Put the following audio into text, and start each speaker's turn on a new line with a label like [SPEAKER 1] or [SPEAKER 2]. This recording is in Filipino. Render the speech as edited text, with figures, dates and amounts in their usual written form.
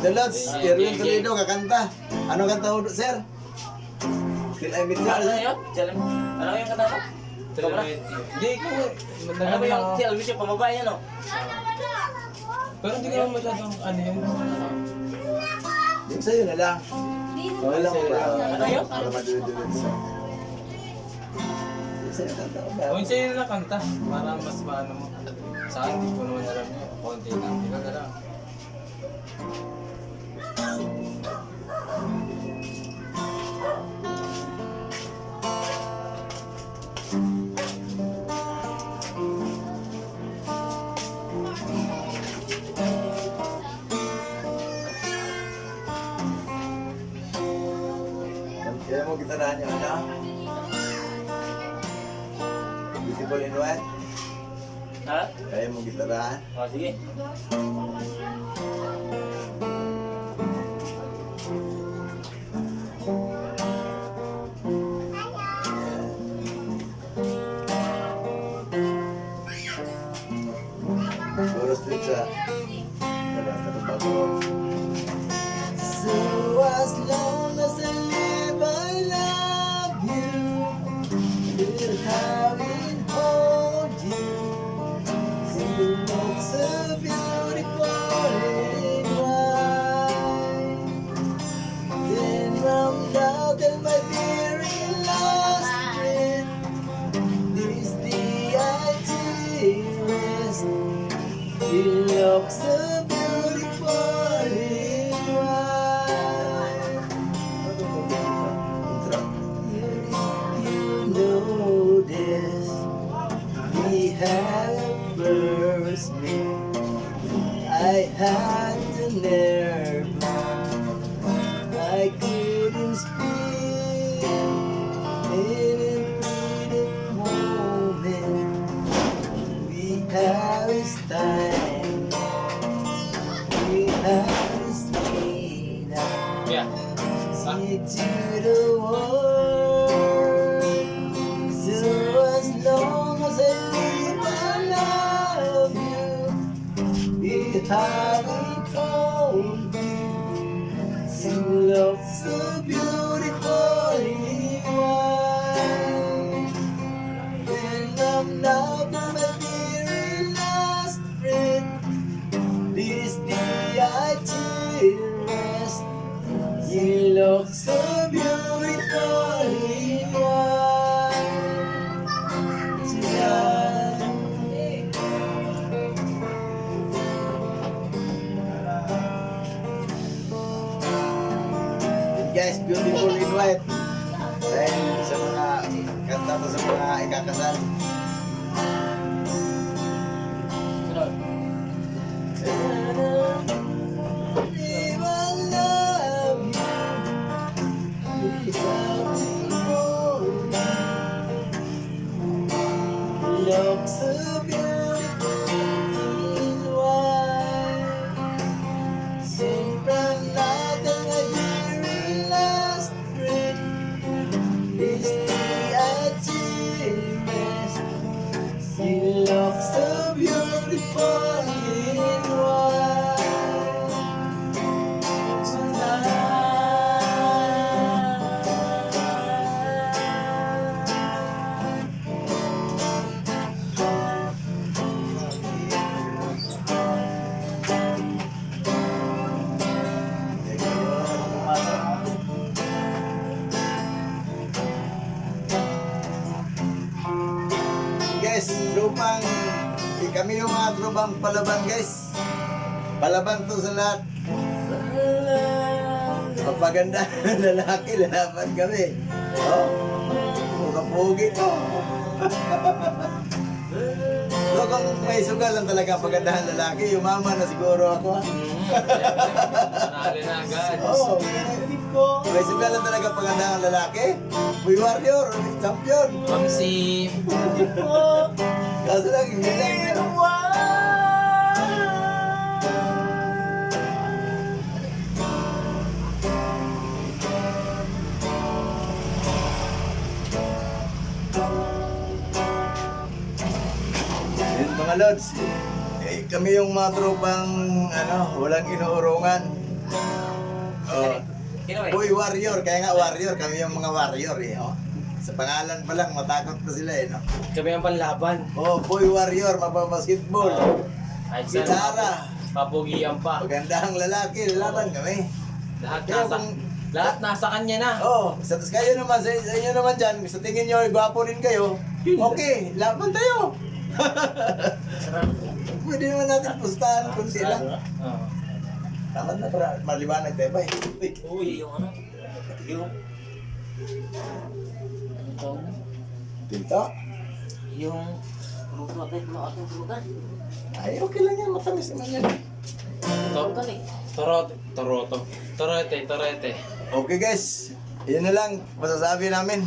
[SPEAKER 1] Ito Lods, Erwin Toledo kakanta. Ano kanta mo, sir? Till I meet you.
[SPEAKER 2] Ano yun? Ano yung kanta mo? Ikaw ba?
[SPEAKER 3] Hindi ko.
[SPEAKER 2] Ano ba yung Till I Meet You? Pamabay yan, no?
[SPEAKER 3] Pero hindi ko naman masyadong ano yun.
[SPEAKER 1] Yung sa'yo na lang. Okay lang ba?
[SPEAKER 2] Ano yun?
[SPEAKER 1] Para madulit-dulit sa... Yung sa'yo kanta ko ba?
[SPEAKER 3] O yun sa'yo na kanta. Para mas maano mo. Sa akin, hindi ko naman alam yun. Konti lang. Hindi ka na lang.
[SPEAKER 1] Kaya mo gitarahan niyo, ano? Beautiful in White?
[SPEAKER 2] Ha?
[SPEAKER 1] Kaya mo gitarahan?
[SPEAKER 2] O, sige.
[SPEAKER 1] Chorus din sa... Sa bago. So as long as I live, I love you. Will have it hold you. You look so beautiful in white. Then from now till my very last breath, this day I rest. You look so beautiful in white. You know this. We had a first meet. I had the nerve. I couldn't speak. In a fleeting moment, we had this time. We had this need.
[SPEAKER 3] Yeah.
[SPEAKER 1] Say to the world. So as long as I live, I love you. We haven't told you. You look so beautiful in white. And I'm now to my very last breath. This day I till rest. You look so beautiful in white tonight. Guys, beautiful in white. Dahil sa mga kanta to sa mga ikakasal.
[SPEAKER 2] Sunod.
[SPEAKER 1] If I love you, without you, look so beautiful in white. Sing from now till my very last breath. This day I till rest. You look so beautiful in white guys, tropang kami yung mga tropang palaban guys. Palaban to sa lahat. Mapaganda lalaki, lalaban kami. Oh, mukapugi to. So kung may sugalan talaga pagandahan lalaki, umama na siguro ako.
[SPEAKER 3] Nanalo na agad.
[SPEAKER 1] Oh, may sugalan talaga pagandahan lalaki. We warrior, champion.
[SPEAKER 3] Mamsi.
[SPEAKER 1] Kaso lang, hindi lang. Yun mga lods, kami yung mga tropang walang inuurungan. Oh.
[SPEAKER 2] Sino eh?
[SPEAKER 1] Boy warrior, kaya nga warrior, kami yung mga warrior eh. Oh. Sa pangalan pa lang, matakot na sila eh. No?
[SPEAKER 3] Kami ang panlaban.
[SPEAKER 1] Oh, boy warrior, mapabasketball.
[SPEAKER 3] Kahit saan,
[SPEAKER 1] Gitara.
[SPEAKER 3] papugian pa.
[SPEAKER 1] Magandang lalaki, lalaban kami.
[SPEAKER 3] Lahat
[SPEAKER 1] Kaya
[SPEAKER 3] nasa,
[SPEAKER 1] kung-
[SPEAKER 3] lahat nasa kanya na.
[SPEAKER 1] Oh, kayo naman, sa inyo naman dyan, sa tingin nyo, gwapo rin kayo. Okay, laban tayo. Pwede naman natin pustahan kung sila.
[SPEAKER 3] Oo.
[SPEAKER 1] Tama na para maliwanag tayo ba eh. Uy,
[SPEAKER 2] Uy, yung ano? Yung... Ano tawag na?
[SPEAKER 1] dito.
[SPEAKER 2] Yung... Pulutan tayo, pulutan, pulutan.
[SPEAKER 1] Ay, okay lang yan, matamis naman yan.
[SPEAKER 2] Pulutan eh.
[SPEAKER 3] Torete.
[SPEAKER 1] Okay guys, yun na lang masasabi namin.